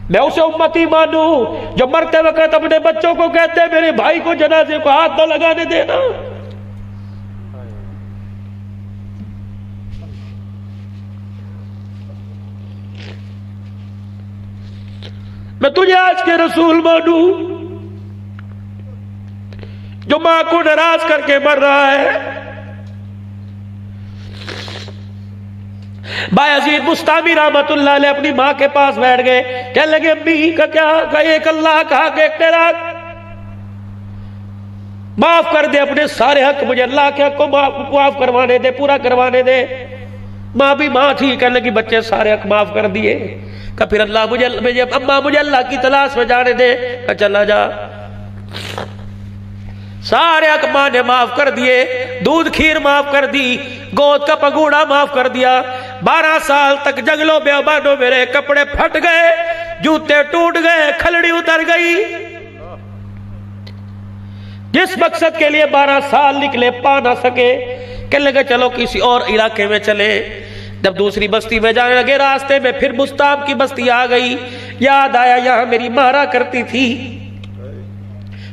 मैं उसे उम्मती मानू जो मरते वक्त अपने बच्चों को कहते हैं मेरे भाई को जनाजे को हाथ न लगाने देना। मैं तुझे आज के रसूल मानू जो मां को नाराज करके मर रहा है। बायजीद बुस्तामी रहमतुल्लाह अलैह अपनी मां के पास बैठ गए, कहने लगे अम्मी का क्या का एक अल्लाह कहा कि तेरा माफ कर दे अपने सारे हक, मुझे अल्लाह के हक को माफ करवाने दे, पूरा करवाने दे। मां भी मां थी, कहने लगी बच्चे सारे हक माफ कर दिए। का फिर अल्लाह मुझे अम्मा मुझे अल्लाह की तलाश में जाने दे। का चला जा। सारे हक मां ने माफ कर दिए, दूध खीर माफ कर दी, गोद का पगूड़ा माफ कर दिया। 12 साल तक जंगलों बेबानों मेरे कपड़े फट गए, जूते टूट गए, खलड़ी उतर गई। जिस मकसद के लिए 12 साल निकले पा ना सके, कहने लगे चलो किसी और इलाके में चले। जब दूसरी बस्ती में जाने लगे, रास्ते में फिर मुस्ताब की बस्ती आ गई। याद आया यहां मेरी मारा करती थी,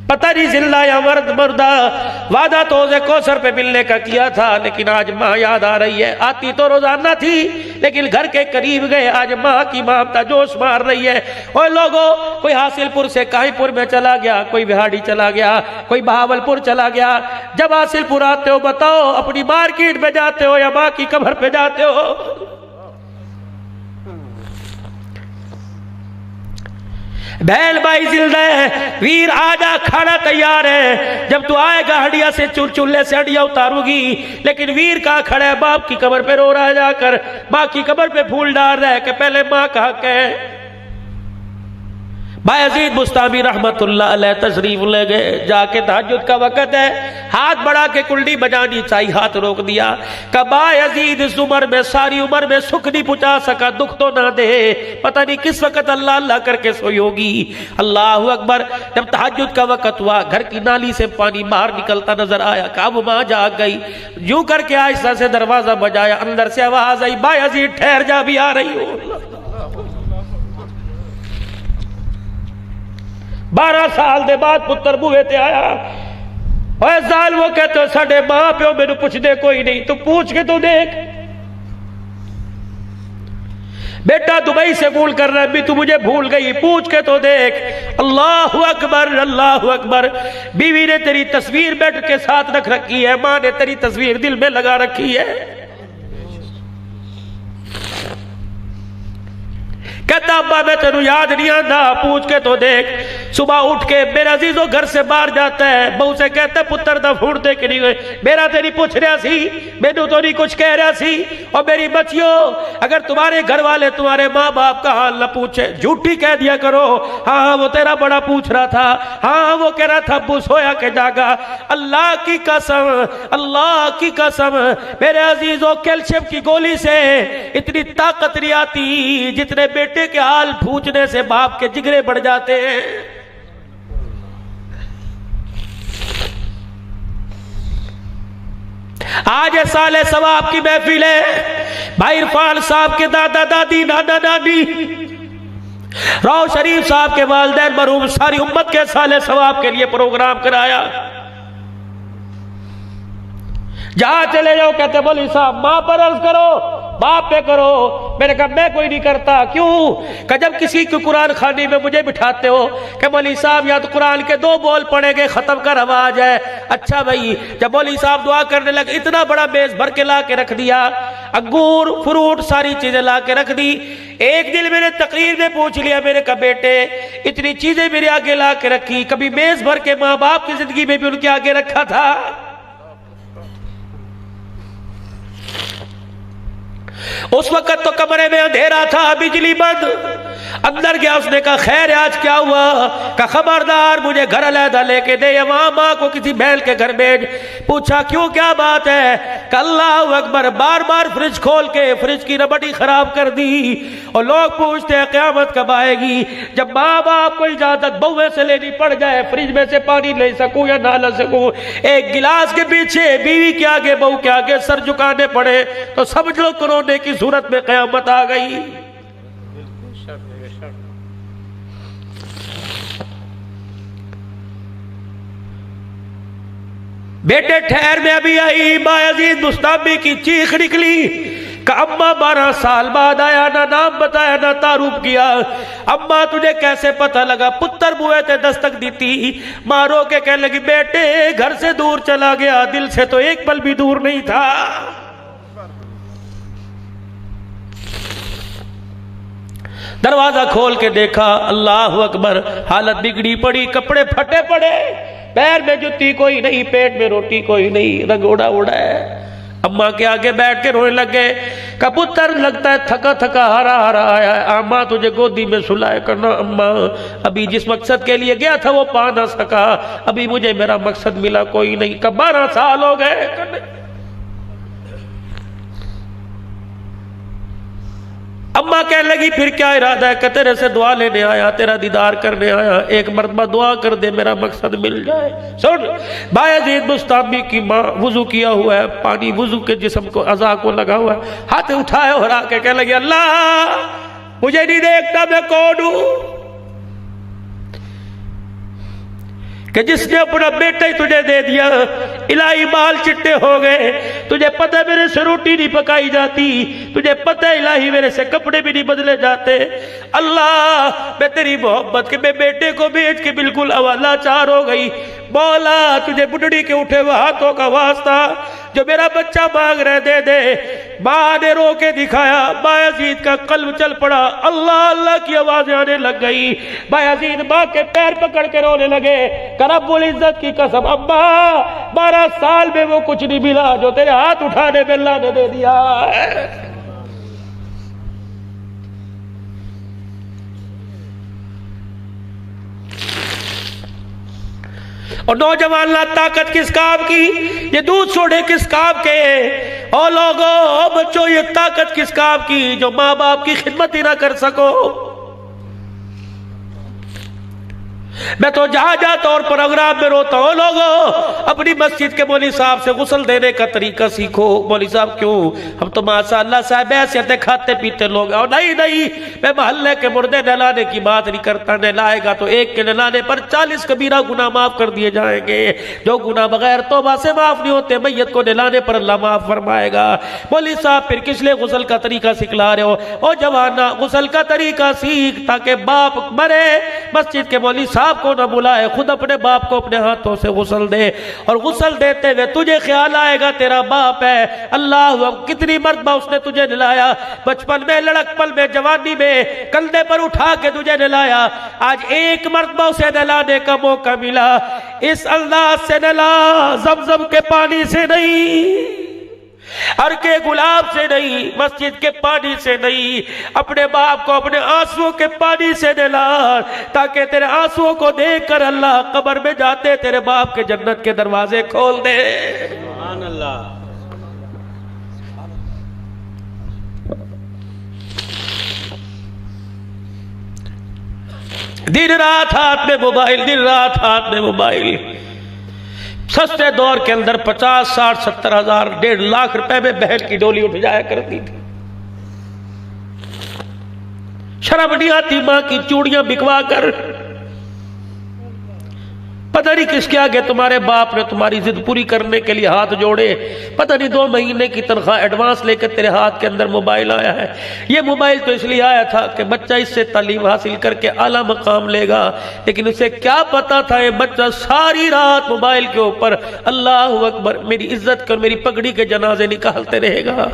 पता नहीं जिंदा या मुर्दा। वादा तो उसे कौसर पे मिलने का किया था, लेकिन आज माँ याद आ रही है। आती तो रोजाना थी, लेकिन घर के करीब गए आज माँ की ममता जोश मार रही है। और लोगों, कोई हासिलपुर से काहीपुर में चला गया, कोई बिहाड़ी चला गया, कोई बहावलपुर चला गया। जब हासिलपुर आते हो बताओ अपनी मार्केट में जाते हो या माँ की कब्र पे जाते हो? बहन भाई जिंदा है, वीर आजा, खाना तैयार है। जब तू आएगा हड्डिया से चूल्हे से हड्डिया उतारूंगी। लेकिन वीर कहाँ खड़ा है? बाप की कब्र पे रो रहा है, जाकर माँ की कब्र पे फूल डाल रहा है कि पहले माँ का हक है। बायजीद बुस्तामी रहमतुल्लाह अलैह तशरीफ ले गए। जाके तहज्जुद का वक्त है, हाथ बढ़ा के कुंडी बजानी चाहिए, हाथ रोक दिया। का बायजीद इस उम्र में, सारी उम्र में सुख नहीं पहुंचा सका, दुख तो ना दे। पता नहीं किस वक्त अल्लाह अल्लाह करके सोई होगी। अल्लाह अकबर। जब तहज्जुद का वक्त हुआ, घर की नाली से पानी बाहर निकलता नजर आया। का अब मां जाग गई, यूं करके आहिस्ता से दरवाजा बजाया, अंदर से आवाज आई, बायजीद ठहर जा, भी आ रही हो। 12 साल के बाद पुत्र बूहे ते आया। और साल वो कहते साडे मां प्यो मैनू पुछदे कोई नहीं, तू पूछ के तो देख। बेटा दुबई से फोन कर रहा है, भी तू मुझे भूल गई, पूछ के तो देख। अल्लाह अकबर, अल्लाह अकबर। बीवी ने तेरी तस्वीर बेड के साथ रख रखी है, मां ने तेरी तस्वीर दिल में लगा रखी है। कहता अब्बा मैं तेनू याद नहीं आता, पूछ के तो देख। सुबह उठ के मेरा अजीजों घर से बाहर जाता है, बहू से कहता पुत्र दा फूट दे के नहीं गए, मेरा तेरी पूछ रहा सी, मैनू तो नहीं कुछ कह रहा सी। और मेरी बच्चियों, अगर तुम्हारे घर वाले तुम्हारे माँ बाप का हाल न पूछे, झूठी कह दिया करो, हाँ वो तेरा बड़ा पूछ रहा था, हाँ वो कह रहा था अब्बू सोया के जागा। अल्लाह की कसम, अल्लाह की कसम मेरे अजीजों, कैल्शियम की गोली से इतनी ताकत नहीं आती जितने बेटे के हाल पूछने से बाप के जिगरे बढ़ जाते हैं। आज साले सवाब की महफिल है। भाई इरफान साहब के दादा दादी, नाना नानी, राव शरीफ साहब के वालिदैन मरहूम, सारी उम्मत के साले सवाब के लिए प्रोग्राम कराया। जहां चले जाओ कहते बोली साहब मां पर अर्ज करो, बाप पे करो। मैंने कहा मैं कोई नहीं करता। क्यों? कि जब किसी की कुरान खानी में मुझे बिठाते हो कि मौलवी साहब या तो कुरान के 2 बोल पढ़ेंगे, खत्म कर आवाज है। अच्छा भाई, जब मौलवी साहब दुआ करने लगे, इतना बड़ा मेज भर के ला के रख दिया, अंगूर फ्रूट सारी चीजें ला के रख दी। एक दिन मैंने तकरीर में पूछ लिया, मेरे का बेटे इतनी चीजें मेरे आगे ला के रखी, कभी मेज भर के माँ बाप की जिंदगी में भी उनके आगे रखा था? उस वक्त तो कमरे में अंधेरा था, बिजली बंद। अंदर गया, उसने कहा खैर आज क्या हुआ? का खबरदार मुझे घर अलहदा लेके दे, वहां माँ को किसी बैल के घर भेज। पूछा क्यों, क्या बात है? अल्लाह अकबर। बार बार फ्रिज खोल के फ्रिज की रबड़ी खराब कर दी। और लोग पूछते हैं क्यामत कब आएगी? जब माँ बाप को इजाजत बहुए से लेनी पड़ जाए, फ्रिज में से पानी ले सकूं या ना ले सकूं, एक गिलास के पीछे बीवी के आगे बहू के आगे सर झुकाने पड़े, तो समझ लो कोरोना की सूरत में कयामत आ गई। बेटे ठहर में अभी आई। बायजीद बुस्तामी की चीख निकली कि अम्मा 12 साल बाद आया, ना नाम बताया ना तारुफ किया। अम्मा तुझे कैसे पता लगा? पुत्र बुए थे दस्तक दी थी। माँ रो के कहने लगी बेटे घर से दूर चला गया, दिल से तो एक पल भी दूर नहीं था। दरवाजा खोल के देखा, अल्लाह अकबर, हालत बिगड़ी पड़ी, कपड़े फटे पड़े, पैर में जुत्ती कोई नहीं, पेट में रोटी कोई नहीं, रंग उड़ा उड़ा है। अम्मा के आगे बैठ के रोने लग गए। का पुत्र लगता है थका थका हारा हारा आया है, अम्मा तुझे गोदी में सुलाए करना। अम्मा अभी जिस मकसद के लिए गया था वो पा ना सका, अभी मुझे मेरा मकसद मिला कोई नहीं। कब 12 साल हो गए। अम्मा कहने लगी फिर क्या इरादा है? कि तेरे से दुआ लेने आया, तेरा दीदार करने आया, एक मरतबा दुआ कर दे मेरा मकसद मिल जाए। सुन, बायजीद बुस्तामी की माँ वुजू किया हुआ है, पानी वुजू के जिस्म को अज़ा को लगा हुआ है, हाथ उठाए और आके कहने लगी अल्लाह मुझे नहीं देखता मैं कौन हूं कि जिसने अपना बेटा ही तुझे दे दिया। इलाही बाल चिट्टे हो गए, तुझे पता है मेरे से रोटी नहीं पकाई जाती, तुझे पता है इलाही मेरे से कपड़े भी नहीं बदले जाते। अल्लाह मैं तेरी मोहब्बत के मैं बेटे को बेच के बिल्कुल अवालाचार हो गई। मौला तुझे बुढ़ड़ी के उठे हुए हाथों का वास्ता, जो मेरा बच्चा मांग रहे दे दे। माँ ने रो के दिखाया, बायजीद का कल्ब चल पड़ा, अल्लाह अल्लाह की आवाजें आने लग गई। बायजीद माँ के पैर पकड़ के रोने लगे। रब्बुल इज्जत की कसम अम्मा 12 साल में वो कुछ नहीं मिला जो तेरे हाथ उठाने में अल्लाह ने दे दिया है। और नौजवान ला ताकत किस काम की, ये दूध सोडे किस काम के? ओ लोगो बच्चों ये ताकत किस काम की जो माँ बाप की खिदमत ही ना कर सको। मैं तो जहां जाता और प्रोग्राम में रोता हूं लोगों, अपनी मस्जिद के मौलवी साहब से गुस्ल देने का तरीका सीखो। मौलवी साहब क्यों? हम तो माशाअल्लाह साहब ऐसे खाते पीते लोग। और नहीं नहीं, मैं मोहल्ले के मुर्दे नहलाने की बात नहीं करता। नहलाएगा तो एक के नहलाने पर 40 कबीरा गुनाह माफ कर दिए जाएंगे। जो गुनाह बगैर तौबा से माफ नहीं होते, मैयत को नहलाने पर अल्लाह माफ फरमाएगा। मौलवी साहब फिर किस लिए गुस्ल का तरीका सिखला रहे हो? ओ जवाना गुस्ल का तरीका सीख ताकि बाप मरे, मस्जिद के मौलवी साहब को न बुलाए, खुद अपने बाप को अपने हाथों से गुस्ल दे। और गुस्ल देते हुए तुझे ख्याल आएगा तेरा बाप है। अल्लाह कितनी मर्तबा उसने तुझे नहलाया, बचपन में, लड़कपन में, जवानी में, कंधे पर उठा के तुझे नहलाया। आज एक मर्तबा उसे नहलाने का मौका मिला, इस अंदाज से नहला, ज़मज़म के पानी से नहीं, हर के गुलाब से नहीं, मस्जिद के पानी से नहीं, अपने बाप को अपने आंसुओं के पानी से नहला, ताकि तेरे आंसुओं को देखकर अल्लाह कब्र में जाते तेरे बाप के जन्नत के दरवाजे खोल दे। सुभान अल्लाह। दिन रात हाथ में मोबाइल, दिन रात हाथ में मोबाइल। सस्ते दौर के अंदर 50, 60, 70 हजार, 1.5 लाख रुपए में बहन की डोली उठ जाया करती थी। शर्म नहीं आती मां की चूड़ियां बिकवा कर। पता नहीं किसके आगे तुम्हारे बाप ने तुम्हारी जिद पूरी करने के लिए हाथ जोड़े। पता नहीं 2 महीने की तनख्वाह एडवांस लेकर तेरे हाथ के अंदर मोबाइल आया है। ये मोबाइल तो इसलिए आया था कि बच्चा इससे तालीम हासिल करके आला मकाम लेगा, लेकिन उसे क्या पता था ये बच्चा सारी रात मोबाइल के ऊपर अल्लाह अकबर मेरी इज्जत कर मेरी पगड़ी के जनाजे निकालते रहेगा।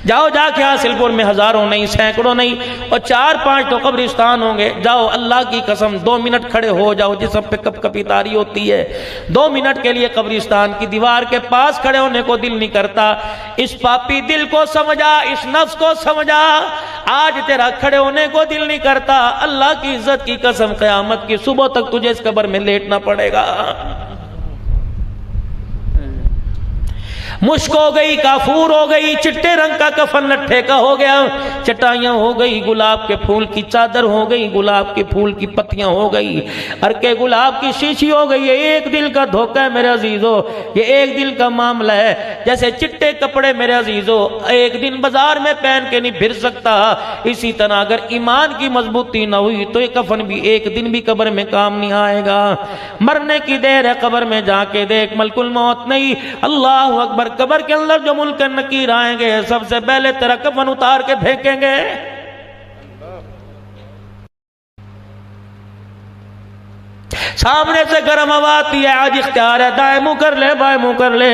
जाओ जाके हासिलपुर में हजारों नहीं, सैकड़ों नहीं, और 4-5 तो कब्रिस्तान होंगे। जाओ अल्लाह की कसम 2 मिनट खड़े हो जाओ, जिसम पे कप कपी तारी होती है। 2 मिनट के लिए कब्रिस्तान की दीवार के पास खड़े होने को दिल नहीं करता। इस पापी दिल को समझा, इस नफ्स को समझा, आज तेरा खड़े होने को दिल नहीं करता। अल्लाह की इज्जत की कसम क़यामत की सुबह तक तुझे इस कब्र में लेटना पड़ेगा। मुश्क हो गई, काफूर हो गई, चिट्टे रंग का कफन लट्ठे का हो गया, चटाइयां हो गई, गुलाब के फूल की चादर हो गई, गुलाब के फूल की पत्तियां हो गई, अरके गुलाब की शीशी हो गई। ये एक दिल का धोखा है मेरे अजीजों, ये एक दिल का मामला है। जैसे चिट्टे कपड़े मेरे अजीजों एक दिन बाजार में पहन के नहीं फिर सकता, इसी तरह अगर ईमान की मजबूती ना हुई तो ये कफन भी एक दिन भी कब्र में काम नहीं आएगा। मरने की देर है, कब्र में जाके देख, मलकुल मौत नहीं, अल्लाह अकबर। कब्र के अंदर जो मुनकर नकीर आएंगे सबसे पहले तेरा कफन उतार के फेंकेंगे। सामने से गर्म हवा आती है, आज इख्तियार है, दाएं मुंह कर ले बाएं मुंह कर ले।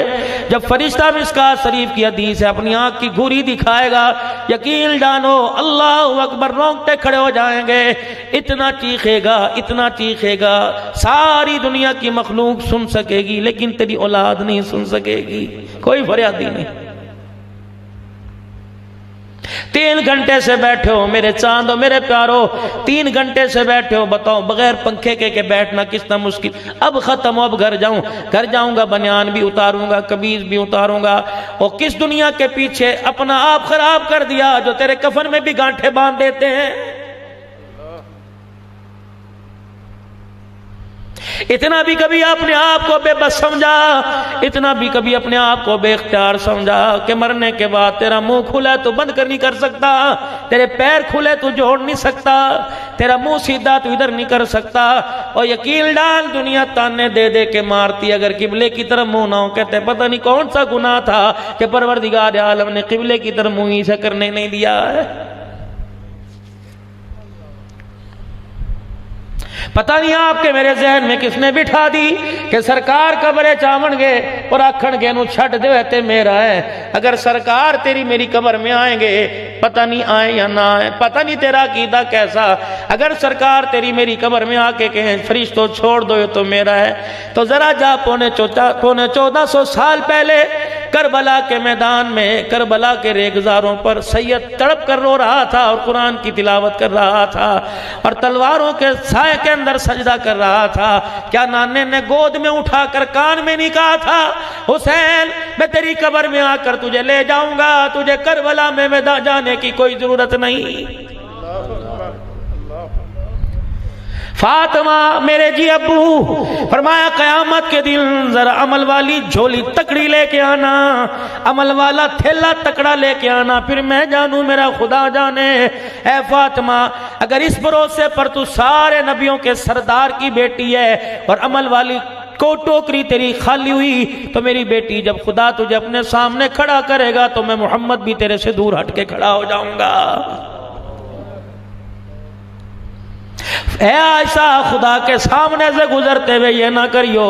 जब फरिश्ता मिस्कात शरीफ की हदीस है, अपनी आंख की घुरी दिखाएगा, यकीन जानो अल्लाह अकबर, रोंगटे खड़े हो जाएंगे। इतना चीखेगा, इतना चीखेगा, सारी दुनिया की मखलूक सुन सकेगी लेकिन तेरी औलाद नहीं सुन सकेगी, कोई फरियादी नहीं। 3 घंटे से बैठे हो मेरे चांदो मेरे प्यारो, 3 घंटे से बैठे हो, बताओ बगैर पंखे के बैठना कितना मुश्किल। अब खत्म हो, अब घर जाऊं, घर जाऊंगा, बनियान भी उतारूंगा, कमीज भी उतारूंगा। और किस दुनिया के पीछे अपना आप खराब कर दिया जो तेरे कफन में भी गांठे बांध देते हैं। इतना भी कभी अपने आप को बेबस समझा, इतना भी कभी अपने आप को बेख्तियार समझा कि मरने के बाद तेरा मुंह खुला तो बंद कर नहीं कर सकता, तेरे पैर खुले तो जोड़ नहीं सकता, तेरा मुंह सीधा तो इधर नहीं कर सकता। और यकीन डाल दुनिया ताने दे दे के मारती, अगर किबले की तरफ मुंह ना हो, कहते पता नहीं कौन सा गुनाह था कि परवरदिगार आलम ने किबले की तरफ मुंह ही से करने नहीं दिया है। पता नहीं आपके मेरे जहन में किसने बिठा दी कि सरकार कब्रे चावणगे और आखण गे नु छड़ दे ते मेरा है। अगर सरकार तेरी मेरी कब्र में आएंगे, पता नहीं आए या ना आए, पता नहीं तेरा अकीदा कैसा। अगर सरकार तेरी मेरी कब्र में आके कहें फरिश्तों छोड़ दो तो मेरा है, तो जरा जा पौने 1400 साल पहले करबला के मैदान में, करबला के रेगजारों पर सैयद तड़प कर रो रहा था और कुरान की तिलावत कर रहा था और तलवारों के साए के अंदर सजदा कर रहा था। क्या नाने ने गोद में उठाकर कान में नहीं कहा था, हुसैन मैं तेरी कब्र में आकर तुझे ले जाऊंगा, तुझे करबला में मैदान जाने की कोई जरूरत नहीं। फातिमा मेरे जी अब्बू, फरमाया कयामत के दिन जरा अमल वाली झोली तकड़ी लेके आना, अमल वाला थैला तकड़ा लेके आना, फिर मैं जानू मेरा खुदा जाने। ऐ फातिमा अगर इस भरोसे पर तू सारे नबियों के सरदार की बेटी है और अमल वाली को टोकरी तेरी खाली हुई, तो मेरी बेटी जब खुदा तुझे अपने सामने खड़ा करेगा तो मैं मोहम्मद भी तेरे से दूर हट के खड़ा हो जाऊंगा। ऐसा खुदा के सामने से गुजरते हुए ये ना करियो,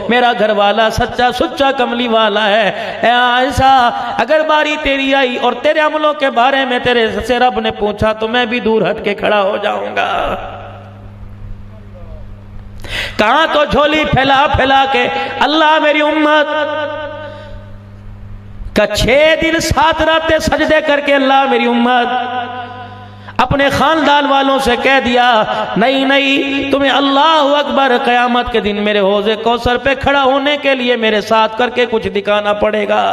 मेरा घर वाला सच्चा सुच्चा कमली वाला है। ऐसा अगर बारी तेरी आई और तेरे अमलों के बारे में तेरे से रब ने पूछा तो मैं भी दूर हट के खड़ा हो जाऊंगा। कहां तो झोली फैला फैला के अल्लाह मेरी उम्मत का 6 दिन 7 रातें सजदे करके अल्लाह मेरी उम्मत अपने खानदान वालों से कह दिया नहीं नहीं, तुम्हें अल्लाह अकबर कयामत के दिन मेरे हौज़े कौसर पे खड़ा होने के लिए मेरे साथ करके कुछ दिखाना पड़ेगा।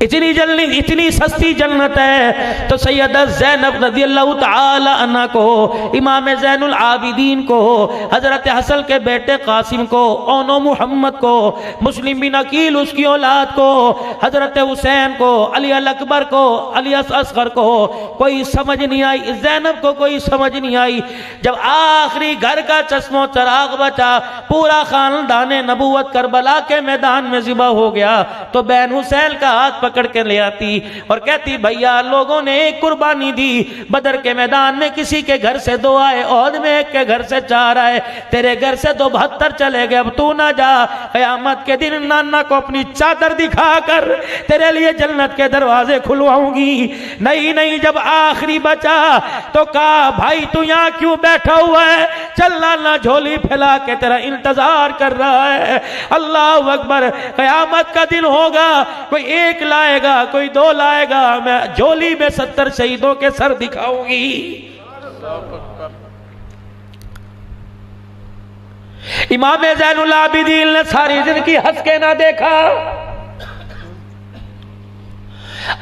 इतनी जल्दी इतनी सस्ती जन्नत है तो सैयदा ज़ैनब रज़ियल्लाहु ताला अन्हा को, इमाम ज़ैनुल आबिदीन को, हजरत हसन के बेटे कासिम को, ओनो मोहम्मद को, मुस्लिम बिन अकील उसकी औलाद को, हजरत हुसैन को, अली अल अकबर को, अली असगर को कोई समझ नहीं आई, ज़ैनब को कोई समझ नहीं आई। जब आखिरी घर का चश्मो चराग बचा, पूरा खानदान नबूवत करबला के मैदान में ज़िबा हो गया, तो बहन हुसैन का हाथ पकड़ के ले आती और कहती भैया लोगों ने एक कुर्बानी दी, बदर के मैदान में किसी के घर से 2 आए, ओहद में एक के घर से 4 आए, तेरे घर से तो 72 चले गए, अब तू ना जा। कयामत के दिन नाना को अपनी चादर दिखाकर तेरे लिए जन्नत के दरवाजे खुलवाऊंगी। नहीं नहीं, जब आखिरी बचा तो कहा भाई तू यहाँ क्यों बैठा हुआ है, चल नाना झोली फैला के तेरा इंतजार कर रहा है। अल्लाह अकबर, कयामत का दिन होगा, कोई 1 लाएगा कोई 2 लाएगा, मैं झोली में 70 शहीदों के सर दिखाऊंगी। इमाम ज़ैनुल आबिदीन ने सारी जिंदगी हंस के ना देखा।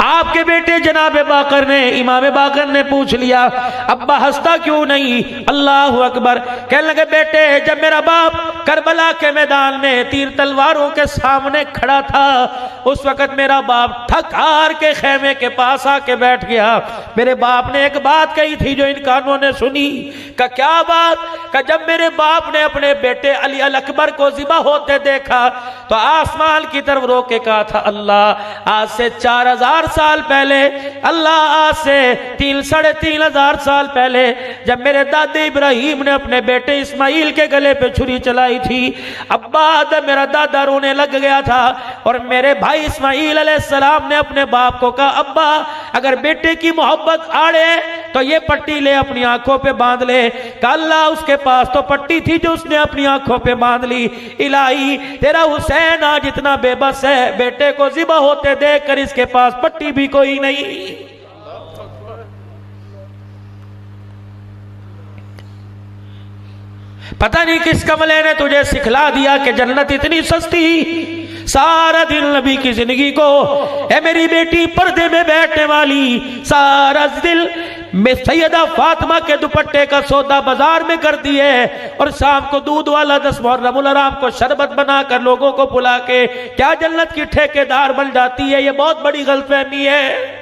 आपके बेटे जनाब बाकर ने, इमाम बाकर ने पूछ लिया, अब्बा हंसता क्यों नहीं? अल्लाह अकबर। कहने लगे, बेटे जब मेरा बाप करबला के मैदान में तीर तलवारों के सामने खड़ा था, उस वक्त मेरा बाप थक हार के खेमे के पास आके बैठ गया। मेरे बाप ने एक बात कही थी जो इन कानों ने सुनी। का क्या बात? का जब मेरे बाप ने अपने बेटे अली अल अकबर को ज़िबा होते देखा तो आसमान की तरफ रोक के कहा था, अल्लाह आज से 4000 साल पहले, अल्लाह आज से 3-3.5 साल पहले जब मेरे दादे इब्राहिम ने अपने बेटे इस्माइल के गले पे छुरी चलाई थी, अब्बा जब मेरा दादा रोने लग गया था और मेरे भाई इस्माइल अलैहिस्सलाम ने अपने बाप को कहा, अब्बा अगर बेटे की मोहब्बत आड़े तो ये पट्टी ले अपनी आंखों पे बांध ले। अल्लाह उसके पास तो पट्टी थी जो उसने अपनी आंखों पे बांध ली। इलाही तेरा हुसैन आज इतना बेबस है, बेटे को ज़िबा होते देख कर इसके पास पट्टी भी कोई नहीं। पता नहीं किस कमले ने तुझे सिखला दिया कि जन्नत इतनी सस्ती। सारा दिन नबी की जिंदगी को, ए मेरी बेटी पर्दे में बैठने वाली, सारा दिल में सैयदा फातिमा के दुपट्टे का सौदा बाजार में कर दिए और शाम को दूध वाला 10 मुहर्रमुल हराम को शरबत बनाकर लोगों को बुला के क्या जन्नत की ठेकेदार बन जाती है। ये बहुत बड़ी गलतफहमी है।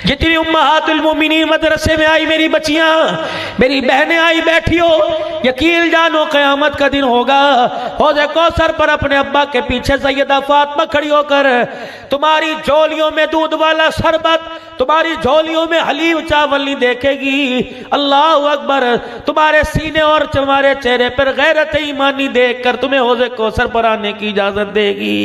जितनी उम्महातुल मोमिनीन मदरसे में आई मेरी बच्चियां, मेरी बहनें आई बैठी हो, यकीन जानो क़यामत का दिन होगा। हौज़े कौसर पर अपने अब्बा के पीछे सैयदा फातिमा खड़ी होकर तुम्हारी झोलियों में दूध वाला शरबत, तुम्हारी झोलियों में हलीम चावल नहीं देखेगी। अल्लाह अकबर। तुम्हारे सीने और तुम्हारे चेहरे पर गैरत ईमानी देखकर तुम्हें हौज़े कौसर पर आने की इजाजत देगी।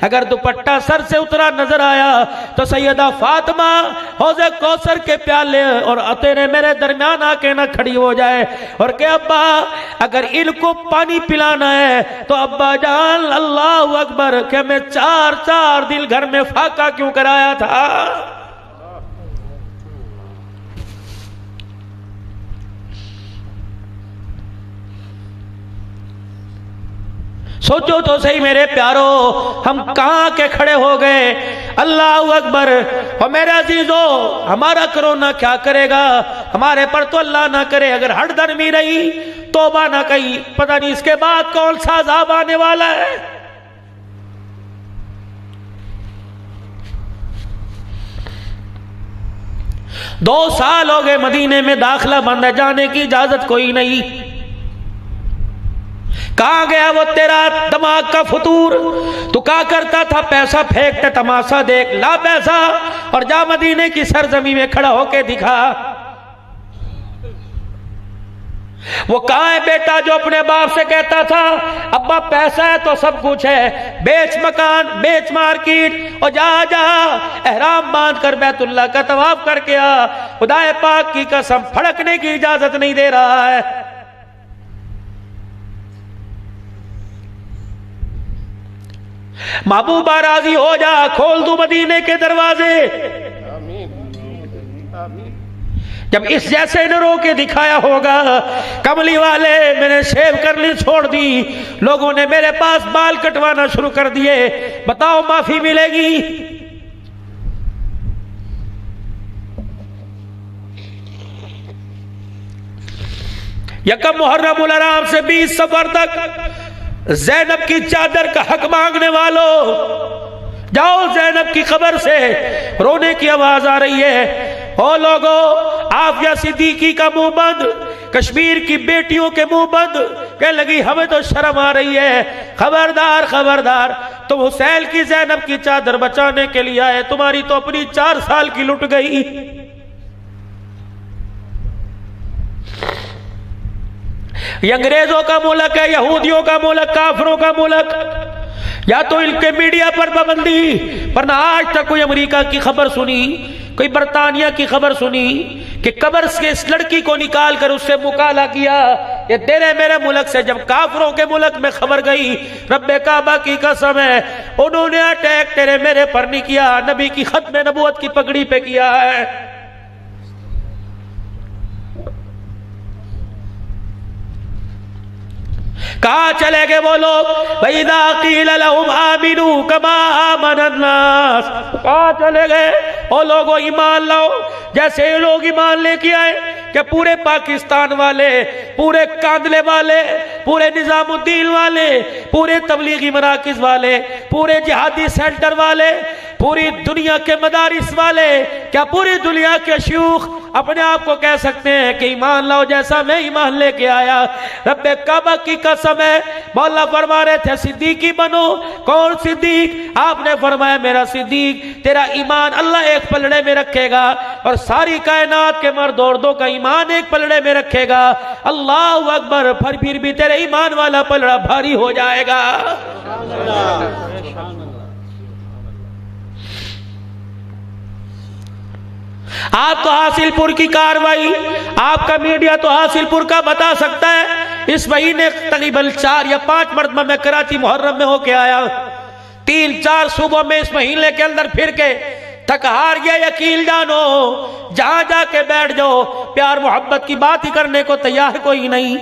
अगर दुपट्टा सर से उतरा नजर आया तो सैयदा फातिमा हौज़े कौसर के प्याले और तेरे मेरे दरमियान आके ना खड़ी हो जाए और के अब्बा अगर इनको पानी पिलाना है तो अब्बा जान अल्लाह अकबर के मैं 4 दिन घर में फाका क्यों कराया था। सोचो तो सही मेरे प्यारो, हम कहां के खड़े हो गए। अल्लाह अकबर। और मेरे अजीजों, हमारा कोरोना क्या करेगा? हमारे पर तो अल्लाह ना करे अगर हड़दर्मी रही, तौबा ना कही, पता नहीं इसके बाद कौन सा अज़ाब आने वाला है। दो साल हो गए मदीने में दाखिला बंद है, जाने की इजाजत कोई नहीं। कहां गया वो तेरा दिमाग का फतूर? तू क्या करता था? पैसा फेंकते तमाशा देख, ला पैसा और जा मदीने की सरजमी में खड़ा होके दिखा। वो कहां है बेटा जो अपने बाप से कहता था अब्बा पैसा है तो सब कुछ है, बेच मकान, बेच मार्केट और जा जा एहराम बांध कर बैतुल्लाह का तवाफ करके आ। खुदाए पाक की कसम फड़कने की इजाजत नहीं दे रहा है। महबूबा राजी हो जा, खोल दू मदीने के दरवाजे। जब इस जैसे न रो के दिखाया होगा, कमली वाले मैंने शेव करनी छोड़ दी, लोगों ने मेरे पास बाल कटवाना शुरू कर दिए, बताओ माफी मिलेगी? यकम मुहर्रमुल हराम से 20 सफर तक ज़ैनब की चादर का हक मांगने वालों, जाओ ज़ैनब की खबर से रोने की आवाज आ रही है। ओ लोगो, आफिया सिद्दीकी का मुंह बंद, कश्मीर की बेटियों के मुंह बंद। कह लगी हमें तो शर्म आ रही है। खबरदार खबरदार, तुम हुसैन की ज़ैनब की चादर बचाने के लिए आए, तुम्हारी तो अपनी 4 साल की लुट गई। ये अंग्रेजों का मुल्क है, यहूदियों का मुल्क, काफरों का मुल्क। या तो इनके मीडिया पर पाबंदी, पर ना आज तक कोई अमेरिका की खबर सुनी, कोई बरतानिया की खबर सुनी कि कब्र से इस लड़की को निकाल कर उससे मुकाला किया। ये तेरे मेरे मुल्क से जब काफरों के मुल्क में खबर गई, रब्बे काबा की कसम है उन्होंने अटैक तेरे मेरे पर नहीं किया, नबी की खत्म नबूवत की पगड़ी पे किया है। कहाँ चले गए वो लोग? वइज़ा क़ील लहुम आमिनू कमा आमनन नास, कहाँ चले गए वो लोगों? ईमान लाओ जैसे ये लोग ईमान लेके आए कि पूरे पाकिस्तान वाले, पूरे कांदले वाले, पूरे निजामुद्दीन वाले, पूरे तबलीगी मराकिज वाले, पूरे जिहादी सेंटर वाले, पूरी दुनिया के मदारिस वाले, क्या पूरी दुनिया के शयूख अपने आप को कह सकते हैं कि ईमान लाओ जैसा मैं ईमान लेके आया? रब्बे काबा की कसम है, मौला फरमा रहे थे सिद्दीकी बनो। कौन सिद्दीक? आपने फरमाया मेरा सिद्दीक तेरा ईमान अल्लाह एक पलड़े में रखेगा और सारी कायनात के मर्द औरतों का ईमान एक पलड़े में रखेगा। अल्लाहु अकबर। फिर भी तेरे ईमान वाला पलड़ा भारी हो जाएगा। आप तो हासिलपुर की कार्रवाई, आपका मीडिया तो हासिलपुर का बता सकता है। इस महीने तकरीबन 4 या 5 मरतबा मैं कराची मुहर्रम में होके आया, 3-4 सूबों में इस महीने के अंदर फिर के थक हार गया। यकीन जानो जहां जाके बैठ जाओ प्यार मोहब्बत की बात ही करने को तैयार कोई नहीं।